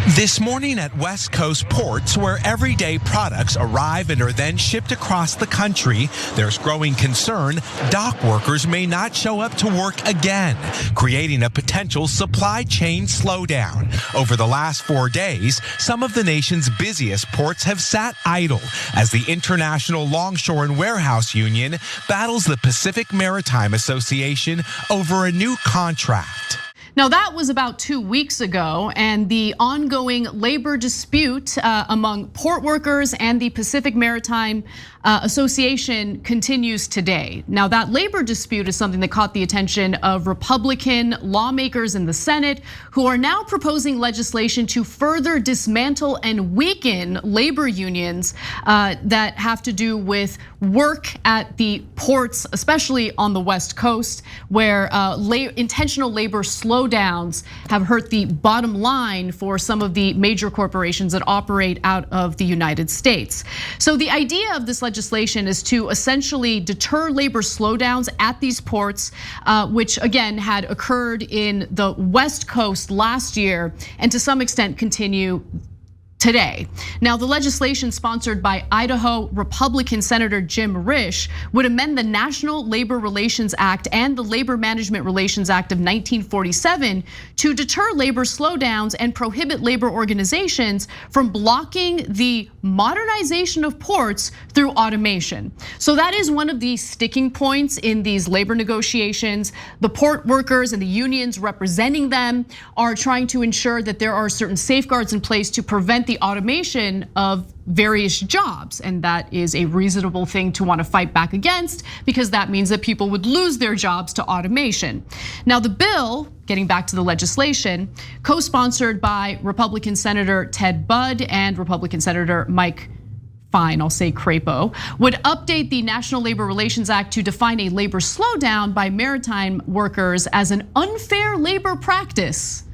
This morning at West Coast ports, where everyday products arrive and are then shipped across the country, there's growing concern dock workers may not show up to work again, creating a potential supply chain slowdown. Over the last 4 days, some of the nation's busiest ports have sat idle as the International Longshore and Warehouse Union battles the Pacific Maritime Association over a new contract. Now, that was about 2 weeks ago, and the ongoing labor dispute among port workers and the Pacific Maritime Association continues today. Now, that labor dispute is something that caught the attention of Republican lawmakers in the Senate, who are now proposing legislation to further dismantle and weaken labor unions that have to do with work at the ports, especially on the West Coast, where intentional labor slowdowns have hurt the bottom line for some of the major corporations that operate out of the United States. So the idea of this legislation is to essentially deter labor slowdowns at these ports, which again had occurred in the West Coast last year and to some extent continue today. Now, the legislation sponsored by Idaho Republican Senator Jim Risch would amend the National Labor Relations Act and the Labor Management Relations Act of 1947 to deter labor slowdowns and prohibit labor organizations from blocking the modernization of ports through automation. So that is one of the sticking points in these labor negotiations. The port workers and the unions representing them are trying to ensure that there are certain safeguards in place to prevent the automation of various jobs, and that is a reasonable thing to want to fight back against, because that means that people would lose their jobs to automation. Now, the bill, getting back to the legislation, co-sponsored by Republican Senator Ted Budd and Republican Senator Mike I'll say Crapo, would update the National Labor Relations Act to define a labor slowdown by maritime workers as an unfair labor practice.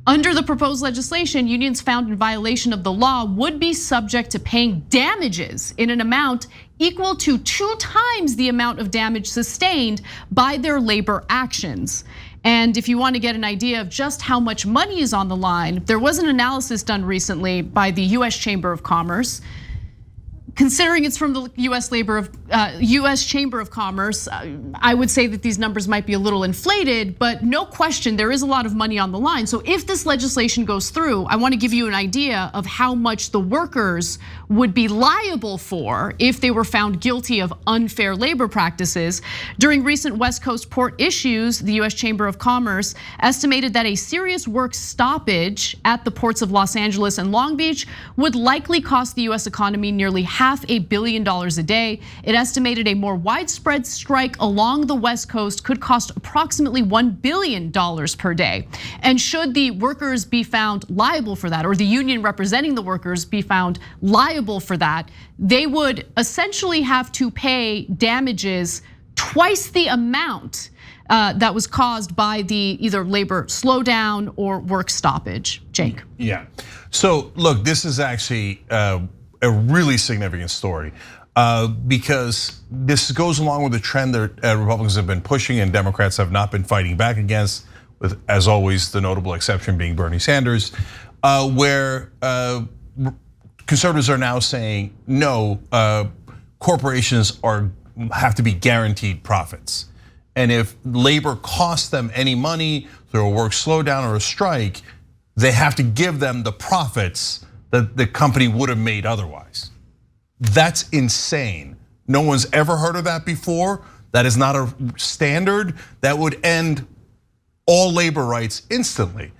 Under the proposed legislation, unions found in violation of the law would be subject to paying damages in an amount equal to 2 times the amount of damage sustained by their labor actions. And if you want to get an idea of just how much money is on the line, there was an analysis done recently by the US Chamber of Commerce. Considering it's from the US Chamber of Commerce, I would say that these numbers might be a little inflated, but no question there is a lot of money on the line. So if this legislation goes through, I want to give you an idea of how much the workers would be liable for if they were found guilty of unfair labor practices. During recent West Coast port issues, the US Chamber of Commerce estimated that a serious work stoppage at the ports of Los Angeles and Long Beach would likely cost the US economy nearly $500 million a day. It estimated a more widespread strike along the West Coast could cost approximately $1 billion per day. And should the workers be found liable for that, or the union representing the workers be found liable for that, they would essentially have to pay damages twice the amount that was caused by the either labor slowdown or work stoppage. Jake. Yeah, so look, this is actually a really significant story because this goes along with the trend that Republicans have been pushing and Democrats have not been fighting back against, with, as always, the notable exception being Bernie Sanders, where conservatives are now saying, no, corporations have to be guaranteed profits. And if labor costs them any money through a work slowdown or a strike, they have to give them the profits that the company would have made otherwise. That's insane. No one's ever heard of that before. That is not a standard. That would end all labor rights instantly.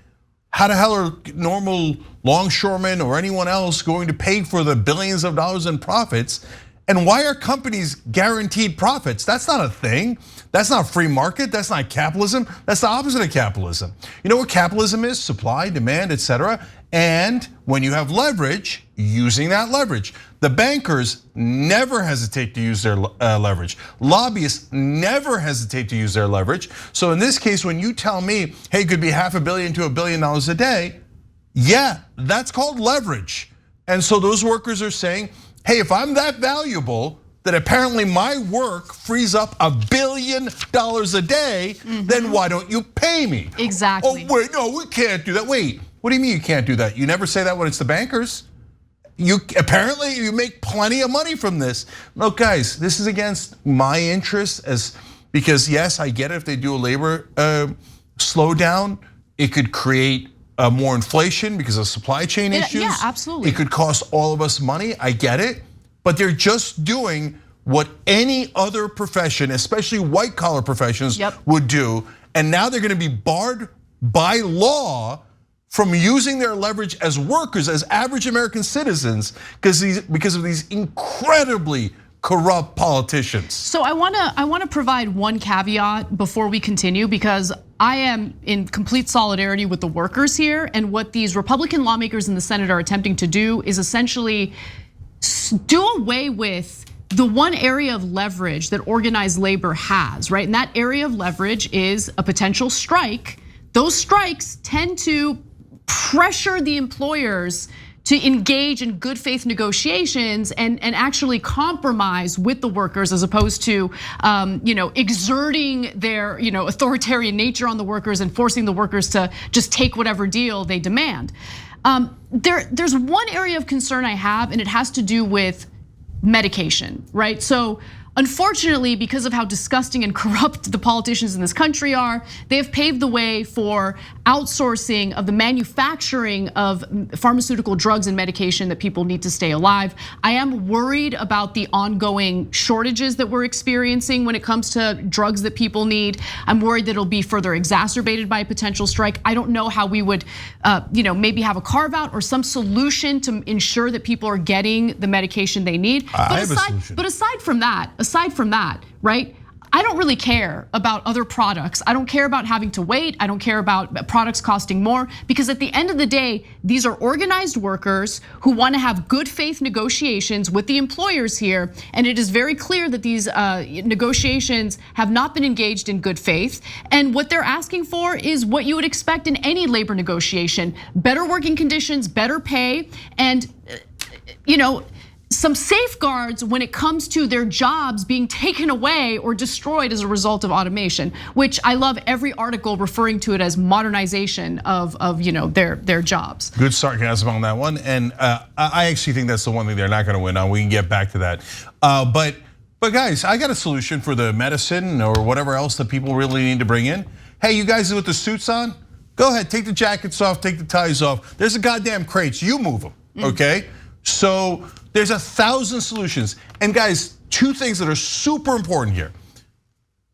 How the hell are normal longshoremen or anyone else going to pay for the billions of dollars in profits? And why are companies guaranteed profits? That's not a thing. That's not free market. That's not capitalism. That's the opposite of capitalism. You know what capitalism is? Supply, demand, etc. And when you have leverage, using that leverage. The bankers never hesitate to use their leverage. Lobbyists never hesitate to use their leverage. So in this case, when you tell me, hey, it could be $500 million to $1 billion a day, yeah, that's called leverage. And so those workers are saying, hey, if I'm that valuable, that apparently my work frees up $1 billion a day, then why don't you pay me? Exactly. Oh, wait, no, we can't do that. Wait, What do you mean you can't do that? You never say that when it's the bankers. Apparently you make plenty of money from this. Look, guys, this is against my interests because yes, I get it if they do a labor slowdown, it could create more inflation because of supply chain issues. Yeah, absolutely. It could cost all of us money, I get it. But they're just doing what any other profession, especially white collar professions, would do. And now they're gonna be barred by law from using their leverage as workers, as average American citizens, because of these incredibly corrupt politicians. So I wanna provide one caveat before we continue, because I am in complete solidarity with the workers here, and what these Republican lawmakers in the Senate are attempting to do is essentially do away with the one area of leverage that organized labor has, right? And that area of leverage is a potential strike. Those strikes tend to pressure the employers to engage in good faith negotiations and actually compromise with the workers, as opposed to exerting their authoritarian nature on the workers and forcing the workers to just take whatever deal they demand. There's one area of concern I have, and it has to do with medication, right? So unfortunately, because of how disgusting and corrupt the politicians in this country are, they have paved the way for outsourcing of the manufacturing of pharmaceutical drugs and medication that people need to stay alive. I am worried about the ongoing shortages that we're experiencing when it comes to drugs that people need. I'm worried that it'll be further exacerbated by a potential strike. I don't know how we would, maybe have a carve out or some solution to ensure that people are getting the medication they need. But aside from that, right? I don't really care about other products. I don't care about having to wait. I don't care about products costing more, because at the end of the day, these are organized workers who want to have good faith negotiations with the employers here. And it is very clear that these negotiations have not been engaged in good faith. And what they're asking for is what you would expect in any labor negotiation: better working conditions, better pay, and some safeguards when it comes to their jobs being taken away or destroyed as a result of automation, which I love every article referring to it as modernization of their jobs. Good sarcasm on that one, and I actually think that's the one thing they're not going to win on. We can get back to that, but guys, I got a solution for the medicine or whatever else that people really need to bring in. Hey, you guys with the suits on, go ahead, take the jackets off, take the ties off. There's a goddamn crates, you move them, okay? So there's 1,000 solutions. And guys, two things that are super important here.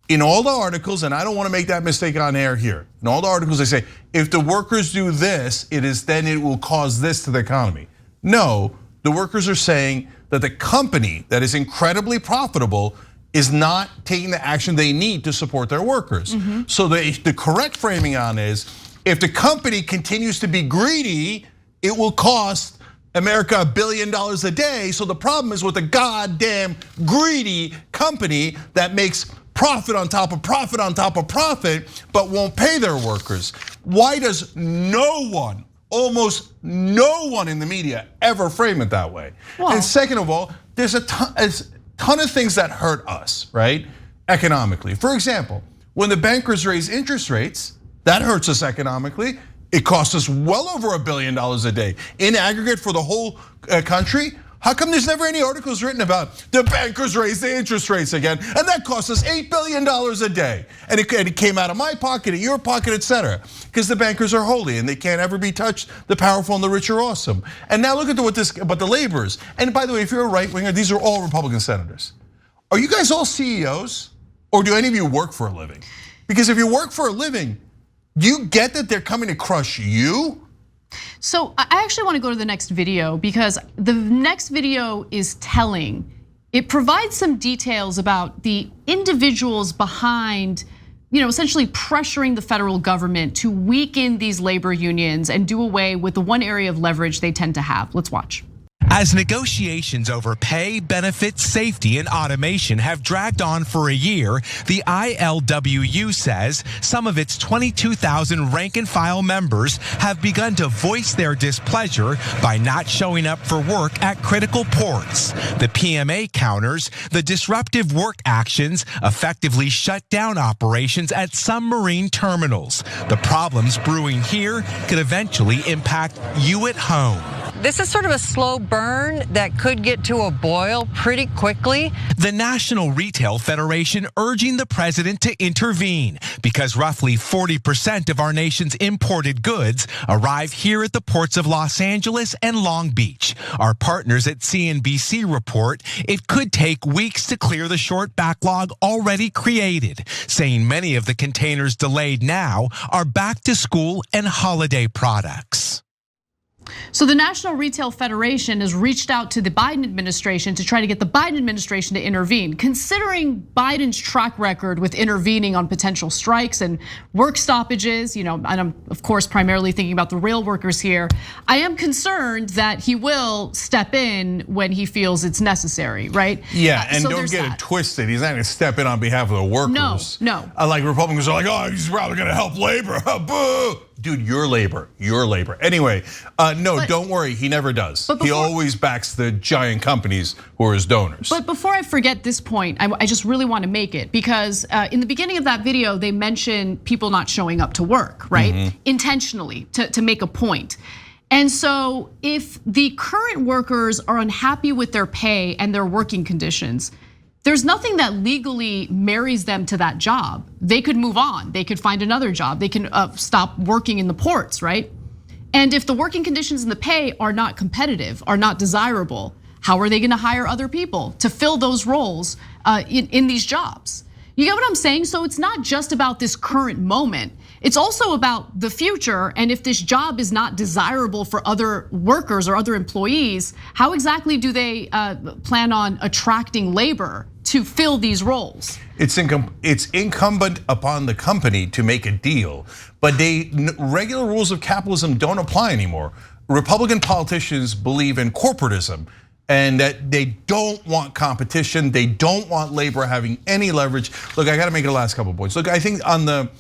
In all the articles, and I don't want to make that mistake on air here. In all the articles, they say, if the workers do this, it will cause this to the economy. No, the workers are saying that the company that is incredibly profitable is not taking the action they need to support their workers. So the correct framing on is, if the company continues to be greedy, it will cost America $1 billion a day. So the problem is with a goddamn greedy company that makes profit on top of profit on top of profit, but won't pay their workers. Why does almost no one in the media ever frame it that way? Well, and second of all, there's a ton of things that hurt us, right? Economically. For example, when the bankers raise interest rates, that hurts us economically. It costs us well over $1 billion a day in aggregate for the whole country. How come there's never any articles written about the bankers raised the interest rates again, and that cost us $8 billion a day, and it came out of my pocket, in your pocket, etc. Because the bankers are holy and they can't ever be touched. The powerful and the rich are awesome. And now look at but the laborers. And by the way, if you're a right winger, these are all Republican senators. Are you guys all CEOs, or do any of you work for a living? Because if you work for a living, do you get that they're coming to crush you? So I actually want to go to the next video, because the next video is telling. It provides some details about the individuals behind, essentially pressuring the federal government to weaken these labor unions and do away with the one area of leverage they tend to have. Let's watch. As negotiations over pay, benefits, safety, and automation have dragged on for a year, the ILWU says some of its 22,000 rank-and-file members have begun to voice their displeasure by not showing up for work at critical ports. The PMA counters the disruptive work actions effectively shut down operations at some marine terminals. The problems brewing here could eventually impact you at home. This is sort of a slow burn that could get to a boil pretty quickly. The National Retail Federation urging the president to intervene because roughly 40% of our nation's imported goods arrive here at the ports of Los Angeles and Long Beach. Our partners at CNBC report it could take weeks to clear the short backlog already created, saying many of the containers delayed now are back to school and holiday products. So the National Retail Federation has reached out to the Biden administration to try to get the Biden administration to intervene. Considering Biden's track record with intervening on potential strikes and work stoppages, and I'm of course primarily thinking about the rail workers here, I am concerned that he will step in when he feels it's necessary, right? Yeah, and so don't get it twisted. He's not gonna step in on behalf of the workers. No. Like Republicans are like, oh, he's probably gonna help labor. Boo! Dude, your labor. Anyway, no, don't worry, he never does. He always backs the giant companies who are his donors. But before I forget this point, I just really want to make it because in the beginning of that video, they mentioned people not showing up to work, right? Intentionally, to make a point. And so if the current workers are unhappy with their pay and their working conditions, there's nothing that legally marries them to that job. They could move on, they could find another job, they can stop working in the ports, right? And if the working conditions and the pay are not competitive, are not desirable, how are they gonna hire other people to fill those roles in these jobs? You get what I'm saying? So it's not just about this current moment. It's also about the future, and if this job is not desirable for other workers or other employees, how exactly do they plan on attracting labor to fill these roles? It's incumbent upon the company to make a deal, but regular rules of capitalism don't apply anymore. Republican politicians believe in corporatism, and that they don't want competition, they don't want labor having any leverage. Look, I gotta make the last couple of points. Look, I think on the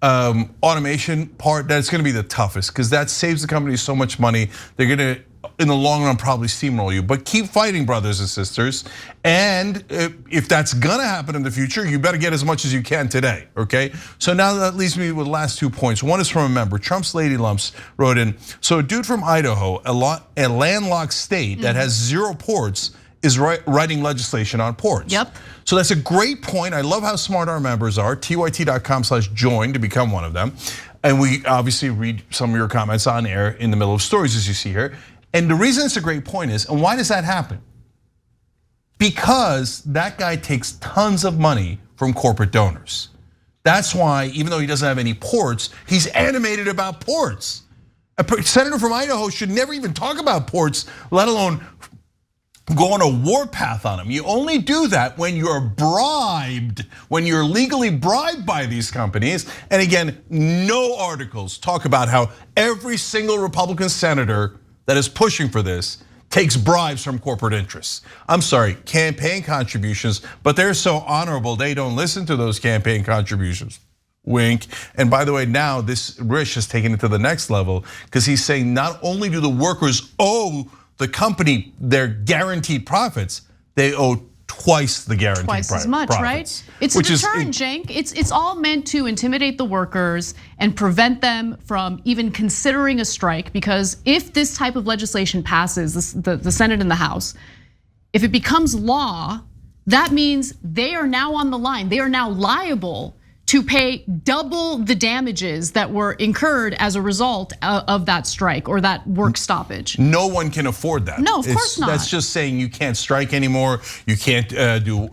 automation part, that's gonna be the toughest because that saves the company so much money. They're gonna, in the long run, probably steamroll you. But keep fighting, brothers and sisters. And if that's gonna happen in the future, you better get as much as you can today, okay? So now that leaves me with the last 2 points. One is from a member, Trump's Lady Lumps wrote in, so a dude from Idaho, a landlocked state that has 0 ports, is writing legislation on ports. Yep. So that's a great point. I love how smart our members are. tyt.com/join to become one of them. And we obviously read some of your comments on air in the middle of stories as you see here. And the reason it's a great point is, and why does that happen? Because that guy takes tons of money from corporate donors. That's why, even though he doesn't have any ports, he's animated about ports. A senator from Idaho should never even talk about ports, let alone go on a warpath on them. You only do that when you're bribed, when you're legally bribed by these companies. And again, no articles talk about how every single Republican senator that is pushing for this takes bribes from corporate interests. I'm sorry, campaign contributions, but they're so honorable, they don't listen to those campaign contributions. Wink. And by the way, now this Risch has taken it to the next level because he's saying not only do the workers owe the company their guaranteed profits, they owe twice the guaranteed profits. Twice as much, right? It's a deterrent, Cenk. It's all meant to intimidate the workers and prevent them from even considering a strike, because if this type of legislation passes, the Senate and the House, if it becomes law, that means they are now on the line. They are now liable to pay double the damages that were incurred as a result of that strike or that work stoppage. No one can afford that. No, of course not. That's just saying you can't strike anymore. You can't do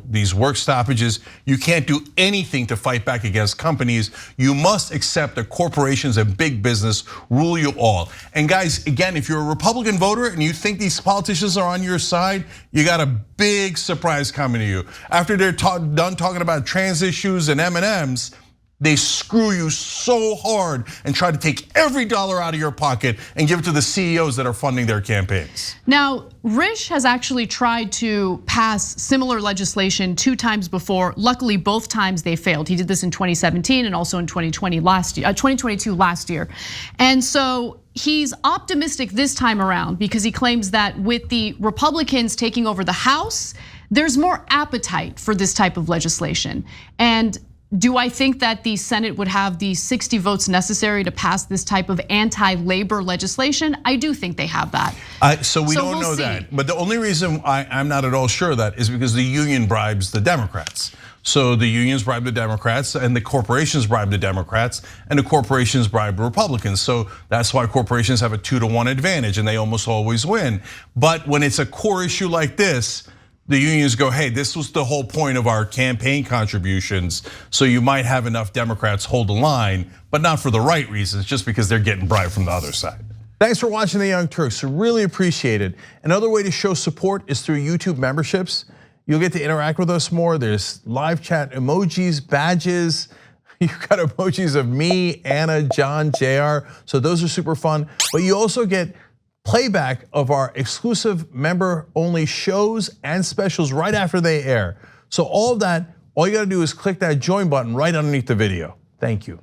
these work stoppages. You can't do anything to fight back against companies. You must accept that corporations and big business rule you all. And guys, again, if you're a Republican voter and you think these politicians are on your side, you got a big surprise coming to you. After they're done talking about trans issues and M&Ms, they screw you so hard and try to take every dollar out of your pocket and give it to the CEOs that are funding their campaigns. Now, Risch has actually tried to pass similar legislation 2 times before. Luckily, both times they failed. He did this in 2017 and also in 2022 last year. And so he's optimistic this time around because he claims that with the Republicans taking over the House, there's more appetite for this type of legislation. And do I think that the Senate would have the 60 votes necessary to pass this type of anti-labor legislation? I do think they have that. So we don't know that. But the only reason I'm not at all sure of that is because the union bribes the Democrats. So the unions bribe the Democrats and the corporations bribe the Democrats and the corporations bribe the Republicans. So that's why corporations have a 2-to-1 advantage and they almost always win. But when it's a core issue like this, the unions go, hey, this was the whole point of our campaign contributions. So you might have enough Democrats hold the line, but not for the right reasons, just because they're getting bribed from the other side. Thanks for watching The Young Turks, really appreciate it. Another way to show support is through YouTube memberships. You'll get to interact with us more. There's live chat emojis, badges. You've got emojis of me, Anna, John, JR. So those are super fun. But you also get playback of our exclusive member-only shows and specials right after they air. So all of that, all you gotta do is click that join button right underneath the video. Thank you.